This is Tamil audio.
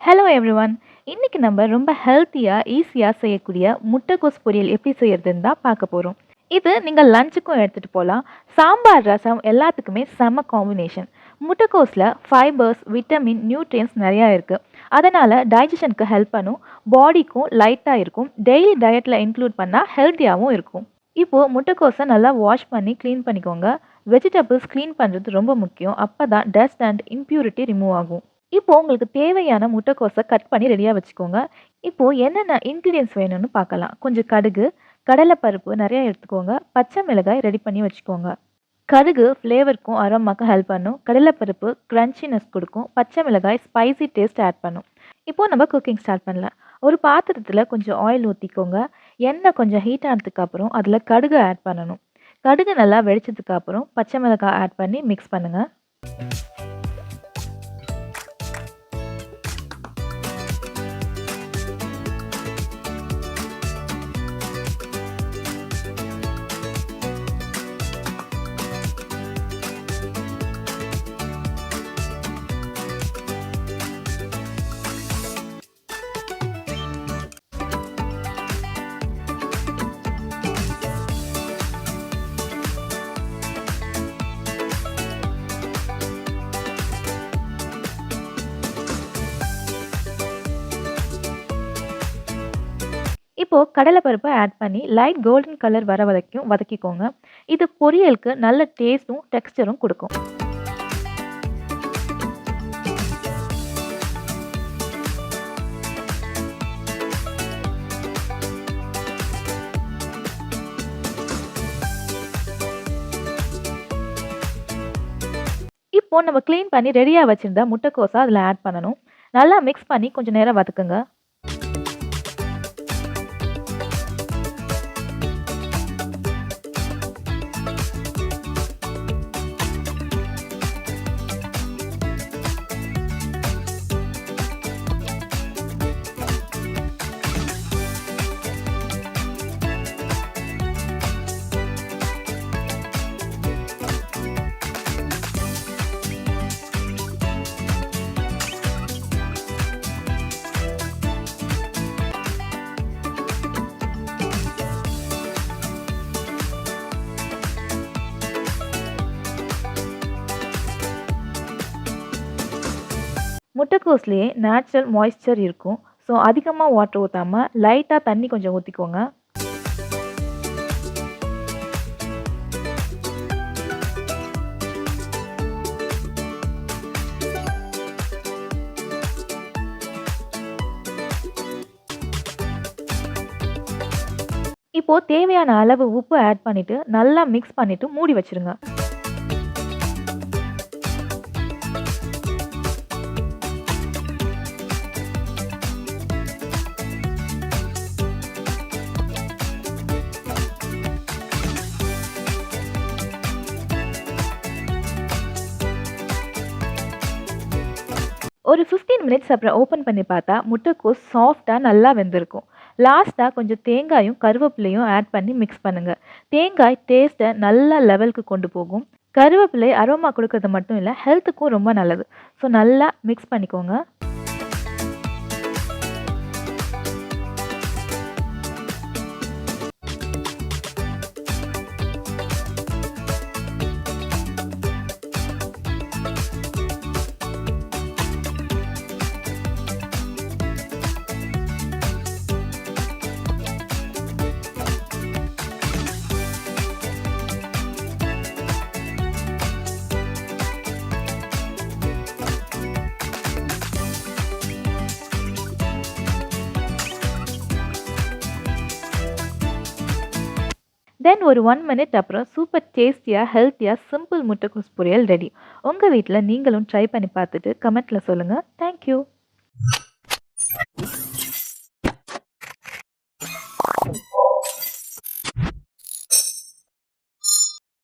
Hello everyone. இன்னைக்கு நம்ம ரொம்ப ஹெல்த்தியா, ஈஸியா செய்யக்கூடிய முட்டைக்கோஸ் பொரியல் எப்படி செய்யறதுன்னு தான் பார்க்க போறோம். இது நீங்க லஞ்சுக்கும் எடுத்துட்டு போலாம். சாம்பார், ரசம் எல்லாத்துக்குமே செம்ம காம்பினேஷன். முட்டைக்கோஸ்ல ஃபைபர்ஸ், விட்டமின், நியூட்ரியன்ட்ஸ் நிறையா இருக்கு. அதனால டைஜஷனுக்கு ஹெல்ப் பண்ணும். பாடிக்கும் லைட்டா இருக்கும். டெய்லி டயட்ல இன்க்ளூட் பண்ணா ஹெல்த்தியாவும் இருக்கும். இப்போ முட்டைக்கோஸை நல்லா வாஷ் பண்ணி க்ளீன் பண்ணிக்கோங்க. வெஜிடபிள்ஸ் க்ளீன் பண்ணுறது ரொம்ப முக்கியம். அப்பதான் டஸ்ட் அண்ட் இம்ப்யூரிட்டி ரிமூவ் ஆகும். இப்போ உங்களுக்கு தேவையான முட்டைக்கோஸை கட் பண்ணி ரெடியாக வச்சுக்கோங்க. இப்போ என்னென்ன இன்க்ரீடியன்ஸ் வேணும்னு பார்க்கலாம். கொஞ்சம் கடுகு, கடலைப்பருப்பு நிறைய எடுத்துக்கோங்க. பச்சை மிளகாய் ரெடி பண்ணி வச்சுக்கோங்க. கடுகு ஃப்ளேவருக்கும் அரோமாக்கும் ஹெல்ப் பண்ணும். கடலைப்பருப்பு கிரன்ச்சினஸ் கொடுக்கும். பச்சை மிளகாய் ஸ்பைசி டேஸ்ட் ஆட் பண்ணும். இப்போ நம்ம குக்கிங் ஸ்டார்ட் பண்ணலாம். ஒரு பாத்திரத்தில் கொஞ்சம் ஆயில் ஊற்றிக்கோங்க. எண்ணெய் கொஞ்சம் ஹீட் ஆனதுக்கு அப்புறம் அதில் கடுகு ஆட் பண்ணணும். கடுகு நல்லா வெடிச்சதுக்கு அப்புறம் பச்சை மிளகாய் ஆட் பண்ணி மிக்ஸ் பண்ணுங்கள். இப்போ கடலைப்பருப்பை ஆட் பண்ணி லைட் கோல்டன் கலர் வர வரைக்கும் வதக்கிக்கோங்க. இது பொரியலுக்கு நல்ல டேஸ்ட்டும் டெக்ஸ்டரும் கொடுக்கும். இப்போ நம்ம க்ளீன் பண்ணி ரெடியாக வச்சிருந்த முட்டைக்கோஸை அதில் ஆட் பண்ணணும். நல்லா மிக்ஸ் பண்ணி கொஞ்சம் நேரம் வதக்குங்க. முட்டைக்கோஸ்லேயே நேச்சுரல் மாய்ஸ்சர் இருக்கும். ஸோ அதிகமாக வாட்டர் ஊற்றாமல் லைட்டாக தண்ணி கொஞ்சம் ஊற்றிக்கோங்க. இப்போ தேவையான அளவு உப்பு ஆட் பண்ணிட்டு நல்லா மிக்ஸ் பண்ணிட்டு மூடி வச்சிருங்க. ஒரு 15 மினிட்ஸ் அப்புறம் ஓப்பன் பண்ணி பார்த்தா முட்டைக்கோஸ் சாஃப்டாக நல்லா வெந்திருக்கும். லாஸ்ட்டாக கொஞ்சம் தேங்காயும் கருவேப்பிலையும் ஆட் பண்ணி மிக்ஸ் பண்ணுங்கள். தேங்காய் டேஸ்ட்டை நல்ல லெவலுக்கு கொண்டு போகும். கருவேப்பிலை அரோமா கொடுக்கறது மட்டும் இல்லை, ஹெல்த்துக்கும் ரொம்ப நல்லது. ஸோ நல்லா மிக்ஸ் பண்ணிக்கோங்க. தென் ஒரு 1 மினிட் அப்புறம் சூப்பர் டேஸ்டியாக ஹெல்த்தியாக சிம்பிள் முட்டைக்கோஸ் பொரியல் ரெடி. உங்கள் வீட்டில் நீங்களும் ட்ரை பண்ணி பார்த்துட்டு கமெண்ட்டில் சொல்லுங்கள். தேங்க்யூ.